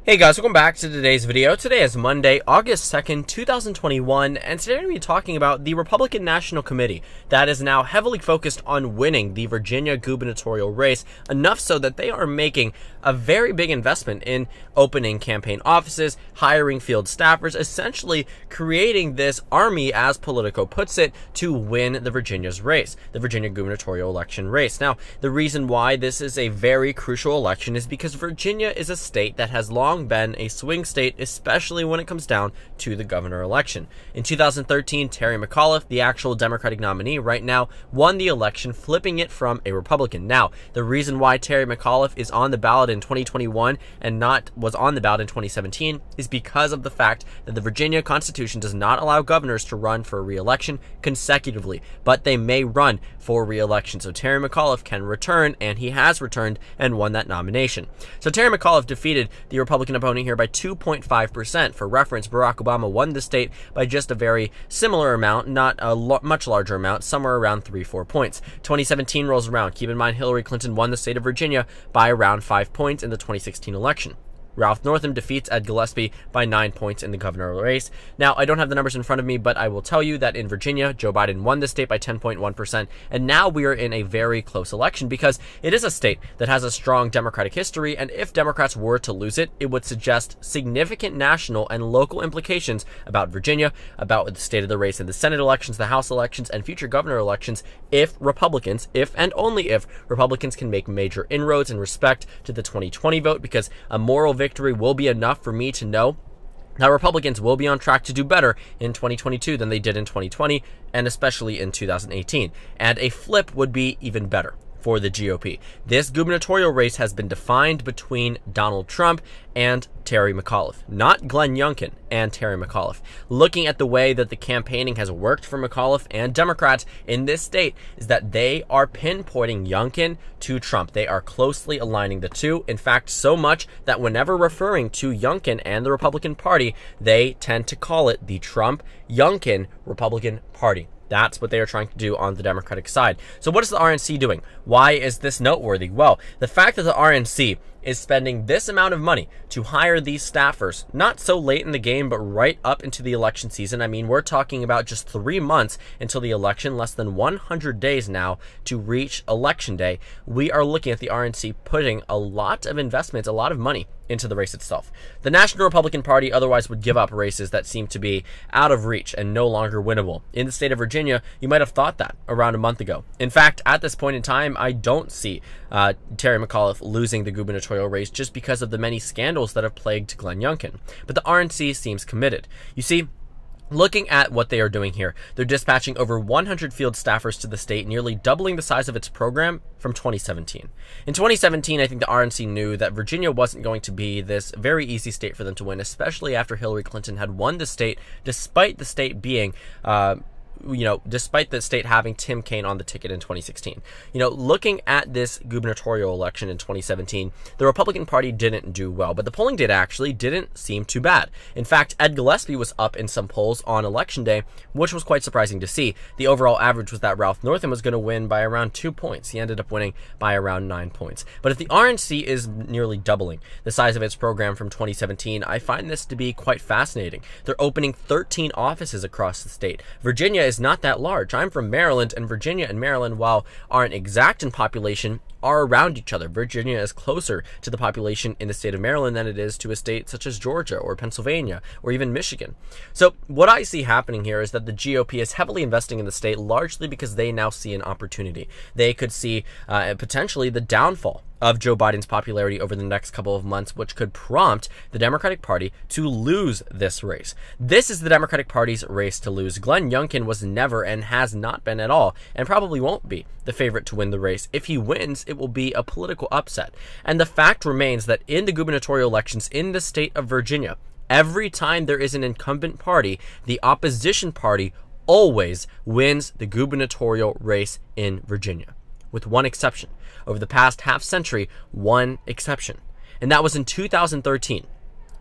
Hey guys, welcome back to today's video. Today is Monday, August 2nd, 2021, and today we're going to be talking about the Republican National Committee that is now heavily focused on winning the Virginia gubernatorial race, enough so that they are making a very big investment in opening campaign offices, hiring field staffers, essentially creating this army, as Politico puts it, to win the Virginia's race, the Virginia gubernatorial election race. Now, the reason why this is a very crucial election is because Virginia is a state that has long been a swing state, especially when it comes down to the governor election. In 2013, Terry McAuliffe, the actual Democratic nominee right now, won the election, flipping it from a Republican. Now, the reason why Terry McAuliffe is on the ballot in 2021 and was on the ballot in 2017 is because of the fact that the Virginia Constitution does not allow governors to run for re-election consecutively, but they may run for re-election. So Terry McAuliffe can return, and he has returned and won that nomination. So Terry McAuliffe defeated the Republican opponent here by 2.5%. For reference, Barack Obama won the state by just a very similar amount, not a much larger amount, somewhere around 3-4 points. 2017 rolls around. Keep in mind, Hillary Clinton won the state of Virginia by around 5 points in the 2016 election. Ralph Northam defeats Ed Gillespie by 9 points in the governor race. Now, I don't have the numbers in front of me, but I will tell you that in Virginia, Joe Biden won the state by 10.1%, and now we are in a very close election because it is a state that has a strong Democratic history, and if Democrats were to lose it, it would suggest significant national and local implications about Virginia, about the state of the race in the Senate elections, the House elections, and future governor elections if Republicans, if and only if Republicans can make major inroads in respect to the 2020 vote, because a moral victory will be enough for me to know that Republicans will be on track to do better in 2022 than they did in 2020, and especially in 2018. And a flip would be even better for the GOP. This gubernatorial race has been defined between Donald Trump and Terry McAuliffe, not Glenn Youngkin and Terry McAuliffe. Looking at the way that the campaigning has worked for McAuliffe and Democrats in this state is that they are pinpointing Youngkin to Trump. They are closely aligning the two. In fact, so much that whenever referring to Youngkin and the Republican Party, they tend to call it the Trump-Youngkin Republican Party. That's what they are trying to do on the Democratic side. So what is the RNC doing? Why is this noteworthy? Well, the fact that the RNC is spending this amount of money to hire these staffers, not so late in the game, but right up into the election season. I mean, we're talking about just 3 months until the election, less than 100 days now to reach election day. We are looking at the RNC putting a lot of investments, a lot of money into the race itself. The National Republican Party otherwise would give up races that seem to be out of reach and no longer winnable. In the state of Virginia, you might have thought that around a month ago. In fact, at this point in time, I don't see Terry McAuliffe losing the gubernatorial race just because of the many scandals that have plagued Glenn Youngkin. But the RNC seems committed. You see, looking at what they are doing here, they're dispatching over 100 field staffers to the state, nearly doubling the size of its program from 2017. In 2017, I think the RNC knew that Virginia wasn't going to be this very easy state for them to win, especially after Hillary Clinton had won the state, despite the state being despite the state having Tim Kaine on the ticket in 2016. Looking at this gubernatorial election in 2017, the Republican Party didn't do well, but the polling data actually didn't seem too bad. In fact, Ed Gillespie was up in some polls on election day, which was quite surprising to see. The overall average was that Ralph Northam was going to win by around 2 points. He ended up winning by around 9 points. But if the RNC is nearly doubling the size of its program from 2017, I find this to be quite fascinating. They're opening 13 offices across the state. Virginia is not that large. I'm from Maryland, and Virginia and Maryland, while aren't exact in population, are around each other. Virginia is closer to the population in the state of Maryland than it is to a state such as Georgia or Pennsylvania or even Michigan. So what I see happening here is that the GOP is heavily investing in the state, largely because they now see an opportunity. They could see potentially the downfall of Joe Biden's popularity over the next couple of months, which could prompt the Democratic Party to lose this race. This is the Democratic Party's race to lose. Glenn Youngkin was never and has not been at all, and probably won't be, the favorite to win the race. If he wins, it will be a political upset. And the fact remains that in the gubernatorial elections in the state of Virginia, every time there is an incumbent party, the opposition party always wins the gubernatorial race in Virginia, with one exception. Over the past half century, one exception. And that was in 2013,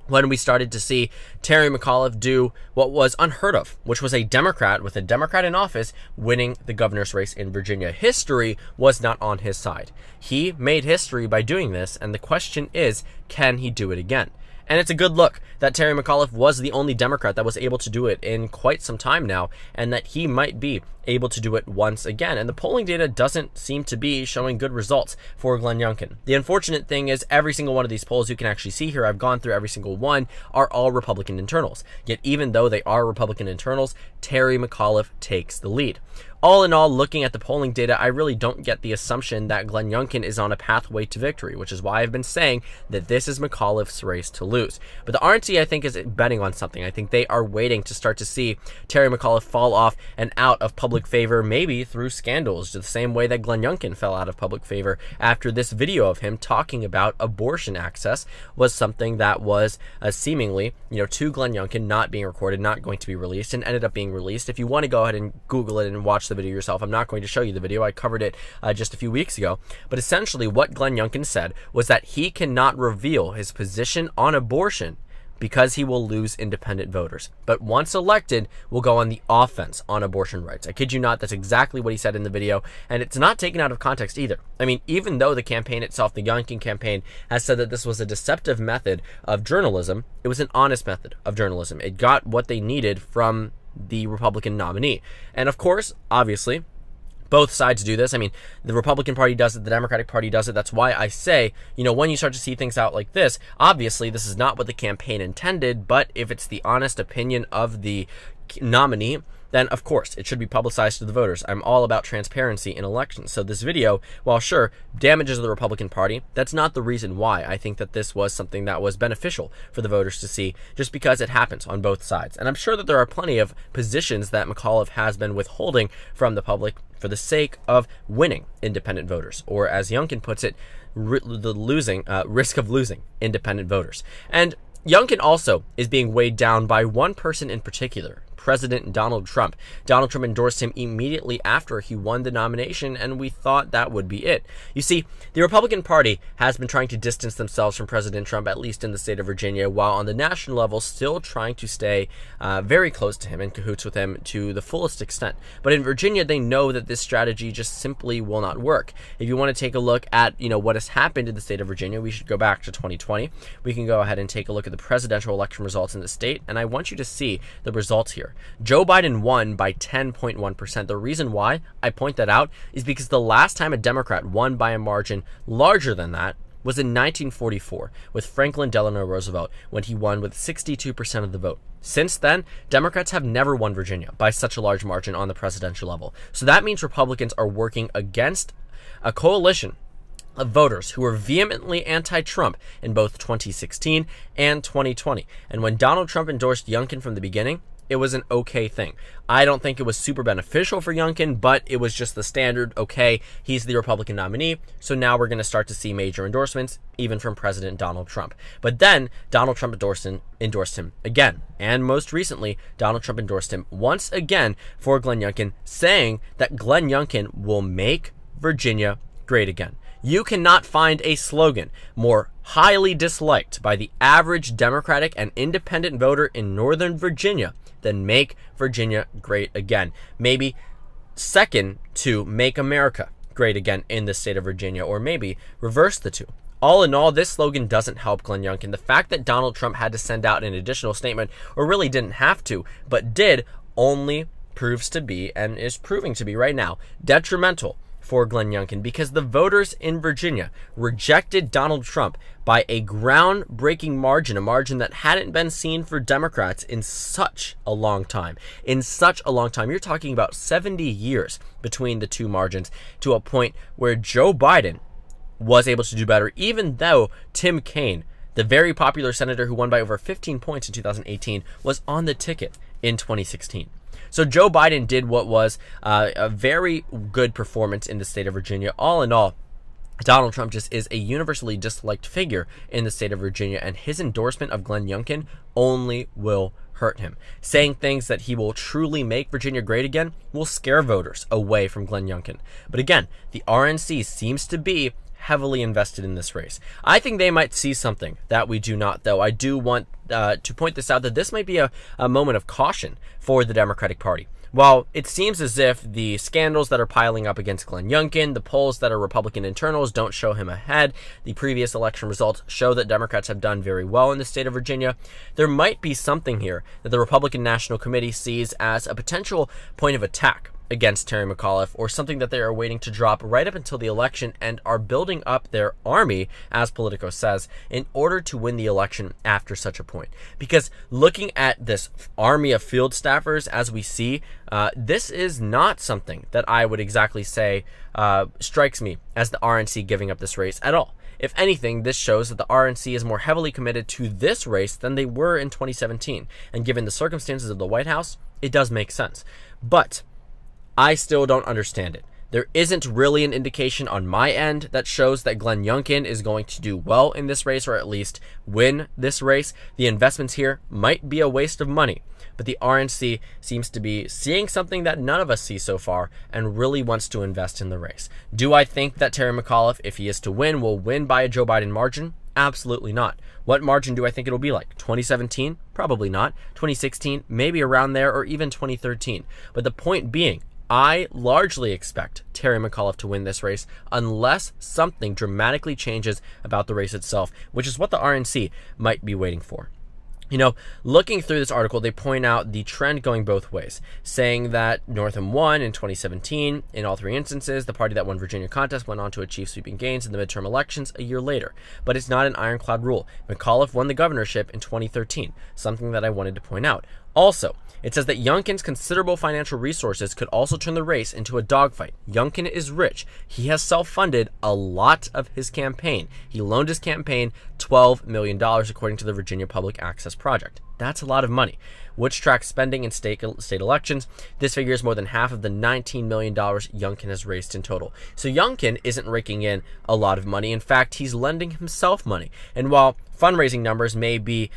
when we started to see Terry McAuliffe do what was unheard of, which was a Democrat with a Democrat in office winning the governor's race in Virginia. History was not on his side. He made history by doing this, and the question is, can he do it again? And it's a good look that Terry McAuliffe was the only Democrat that was able to do it in quite some time now, and that he might be able to do it once again. And the polling data doesn't seem to be showing good results for Glenn Youngkin. The unfortunate thing is every single one of these polls you can actually see here, I've gone through every single one, are all Republican internals. Yet even though they are Republican internals, Terry McAuliffe takes the lead. All in all, looking at the polling data, I really don't get the assumption that Glenn Youngkin is on a pathway to victory, which is why I've been saying that this is McAuliffe's race to lose. But the RNC, I think, is betting on something. I think they are waiting to start to see Terry McAuliffe fall off and out of public favor, maybe through scandals, the same way that Glenn Youngkin fell out of public favor after this video of him talking about abortion access was something that was seemingly, to Glenn Youngkin, not being recorded, not going to be released, and ended up being released. If you want to go ahead and Google it and watch the video yourself, I'm not going to show you the video. I covered it just a few weeks ago. But essentially what Glenn Youngkin said was that he cannot reveal his position on abortion because he will lose independent voters. But once elected, will go on the offense on abortion rights. I kid you not, that's exactly what he said in the video, and it's not taken out of context either. I mean, even though the campaign itself, the Youngkin campaign, has said that this was a deceptive method of journalism, it was an honest method of journalism. It got what they needed from the Republican nominee. And of course, obviously, both sides do this. I mean, the Republican Party does it, the Democratic Party does it. That's why I say, when you start to see things out like this, obviously this is not what the campaign intended, but if it's the honest opinion of the nominee, then of course it should be publicized to the voters. I'm all about transparency in elections. So this video, while sure, damages the Republican Party, that's not the reason why I think that this was something that was beneficial for the voters to see, just because it happens on both sides. And I'm sure that there are plenty of positions that McAuliffe has been withholding from the public for the sake of winning independent voters, or as Youngkin puts it, the risk of losing independent voters. And Youngkin also is being weighed down by one person in particular, President Donald Trump. Donald Trump endorsed him immediately after he won the nomination, and we thought that would be it. You see, the Republican Party has been trying to distance themselves from President Trump, at least in the state of Virginia, while on the national level still trying to stay very close to him, in cahoots with him to the fullest extent. But in Virginia, they know that this strategy just simply will not work. If you want to take a look at what has happened in the state of Virginia, we should go back to 2020. We can go ahead and take a look at the presidential election results in the state, and I want you to see the results here. Joe Biden won by 10.1%. The reason why I point that out is because the last time a Democrat won by a margin larger than that was in 1944 with Franklin Delano Roosevelt, when he won with 62% of the vote. Since then, Democrats have never won Virginia by such a large margin on the presidential level. So that means Republicans are working against a coalition of voters who were vehemently anti-Trump in both 2016 and 2020. And when Donald Trump endorsed Youngkin from the beginning, it was an okay thing. I don't think it was super beneficial for Youngkin, but it was just the standard, okay, he's the Republican nominee, so now we're going to start to see major endorsements, even from President Donald Trump. But then, Donald Trump endorsed him again. And most recently, Donald Trump endorsed him once again for Glenn Youngkin, saying that Glenn Youngkin will make Virginia great again. You cannot find a slogan more highly disliked by the average Democratic and independent voter in Northern Virginia than "Make Virginia Great Again." Maybe second to "Make America Great Again" in the state of Virginia, or maybe reverse the two. All in all, this slogan doesn't help Glenn Youngkin. The fact that Donald Trump had to send out an additional statement, or really didn't have to, but did, only proves to be, and is proving to be right now, detrimental for Glenn Youngkin, because the voters in Virginia rejected Donald Trump by a groundbreaking margin, a margin that hadn't been seen for Democrats in such a long time. In such a long time. You're talking about 70 years between the two margins, to a point where Joe Biden was able to do better, even though Tim Kaine, the very popular senator who won by over 15 points in 2018, was on the ticket in 2016. So Joe Biden did what was a very good performance in the state of Virginia. All in all, Donald Trump just is a universally disliked figure in the state of Virginia, and his endorsement of Glenn Youngkin only will hurt him. Saying things that he will truly make Virginia great again will scare voters away from Glenn Youngkin. But again, the RNC seems to be heavily invested in this race. I think they might see something that we do not, though. I do want to point this out, that this might be a moment of caution for the Democratic Party. While it seems as if the scandals that are piling up against Glenn Youngkin, the polls that are Republican internals don't show him ahead, the previous election results show that Democrats have done very well in the state of Virginia, there might be something here that the Republican National Committee sees as a potential point of attack against Terry McAuliffe, or something that they are waiting to drop right up until the election and are building up their army, as Politico says, in order to win the election after such a point. Because looking at this army of field staffers as we see, this is not something that I would exactly say strikes me as the RNC giving up this race at all. If anything, this shows that the RNC is more heavily committed to this race than they were in 2017. And given the circumstances of the White House, it does make sense. But I still don't understand it. There isn't really an indication on my end that shows that Glenn Youngkin is going to do well in this race, or at least win this race. The investments here might be a waste of money, but the RNC seems to be seeing something that none of us see so far and really wants to invest in the race. Do I think that Terry McAuliffe, if he is to win, will win by a Joe Biden margin? Absolutely not. What margin do I think it'll be like? 2017? Probably not. 2016? Maybe around there, or even 2013. But the point being, I largely expect Terry McAuliffe to win this race unless something dramatically changes about the race itself, which is what the RNC might be waiting for. You know, looking through this article, they point out the trend going both ways, saying that Northam won in 2017. In all three instances, the party that won Virginia contest went on to achieve sweeping gains in the midterm elections a year later. But it's not an ironclad rule. McAuliffe won the governorship in 2013, something that I wanted to point out. Also, it says that Youngkin's considerable financial resources could also turn the race into a dogfight. Youngkin is rich. He has self-funded a lot of his campaign. He loaned his campaign $12 million, according to the Virginia Public Access Project. That's a lot of money, which tracks spending in state elections. This figure is more than half of the $19 million Youngkin has raised in total. So Youngkin isn't raking in a lot of money. In fact, he's lending himself money. And while fundraising numbers may be,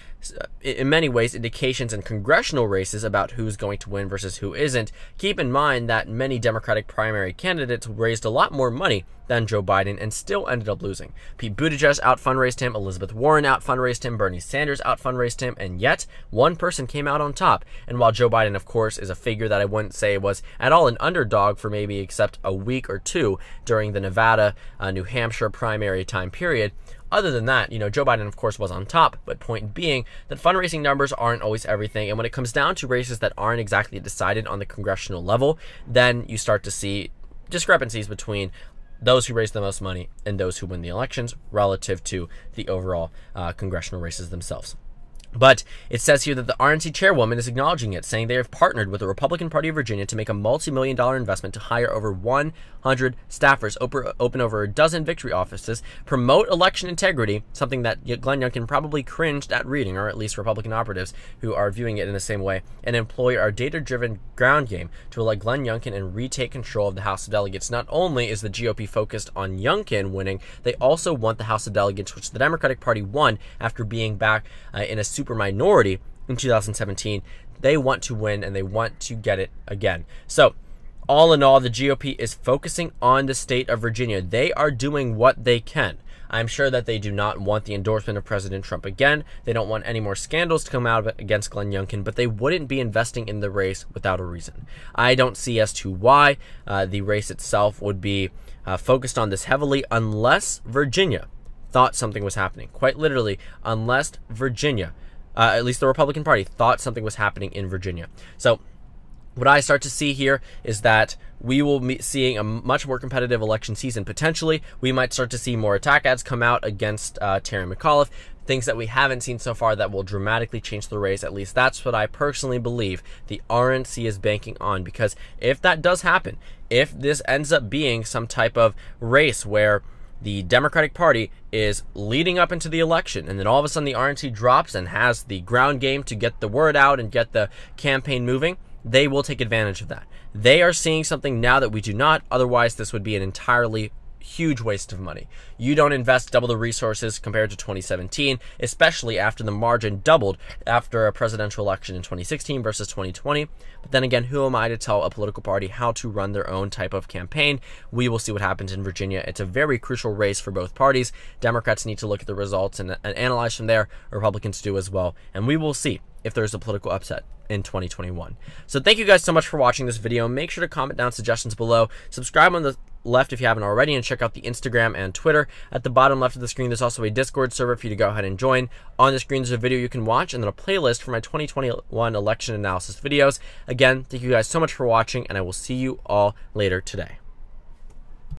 in many ways, indications in congressional races about who's going to win versus who isn't, keep in mind that many Democratic primary candidates raised a lot more money than Joe Biden and still ended up losing. Pete Buttigieg out-fundraised him, Elizabeth Warren out-fundraised him, Bernie Sanders out-fundraised him, and yet one person came out on top. And while Joe Biden, of course, is a figure that I wouldn't say was at all an underdog for maybe except a week or two during the Nevada, New Hampshire primary time period, other than that, you know, Joe Biden, of course, was on top, but point being that fundraising numbers aren't always everything. And when it comes down to races that aren't exactly decided on the congressional level, then you start to see discrepancies between those who raise the most money and those who win the elections relative to the overall congressional races themselves. But it says here that the RNC chairwoman is acknowledging it, saying they have partnered with the Republican Party of Virginia to make a multi-million-dollar investment to hire over 100 staffers, open over a dozen victory offices, promote election integrity, something that Glenn Youngkin probably cringed at reading, or at least Republican operatives who are viewing it in the same way, and employ our data-driven ground game to elect Glenn Youngkin and retake control of the House of Delegates. Not only is the GOP focused on Youngkin winning, they also want the House of Delegates, which the Democratic Party won after being back in a super minority in 2017. They want to win and they want to get it again. So all in all, the GOP is focusing on the state of Virginia. They are doing what they can. I'm sure that they do not want the endorsement of President Trump again. They don't want any more scandals to come out of it against Glenn Youngkin, but they wouldn't be investing in the race without a reason. I don't see as to why the race itself would be focused on this heavily unless Virginia thought something was happening. Quite literally, unless Virginia, at least the Republican Party, thought something was happening in Virginia. So what I start to see here is that we will be seeing a much more competitive election season. Potentially, we might start to see more attack ads come out against Terry McAuliffe, things that we haven't seen so far that will dramatically change the race. At least that's what I personally believe the RNC is banking on, because if that does happen, if this ends up being some type of race where the Democratic Party is leading up into the election, and then all of a sudden the RNC drops and has the ground game to get the word out and get the campaign moving, they will take advantage of that. They are seeing something now that we do not. Otherwise, this would be an entirely huge waste of money. You don't invest double the resources compared to 2017, especially after the margin doubled after a presidential election in 2016 versus 2020. But then again, who am I to tell a political party how to run their own type of campaign? We will see what happens in Virginia. It's a very crucial race for both parties. Democrats need to look at the results and analyze from there. Republicans do as well. And we will see if there's a political upset in 2021. So thank you guys so much for watching this video. Make sure to comment down suggestions below. Subscribe on the left if you haven't already, and check out the Instagram and Twitter. At the bottom left of the screen, there's also a Discord server for you to go ahead and join. On the screen, there's a video you can watch, and then a playlist for my 2021 election analysis videos. Again, thank you guys so much for watching, and I will see you all later today.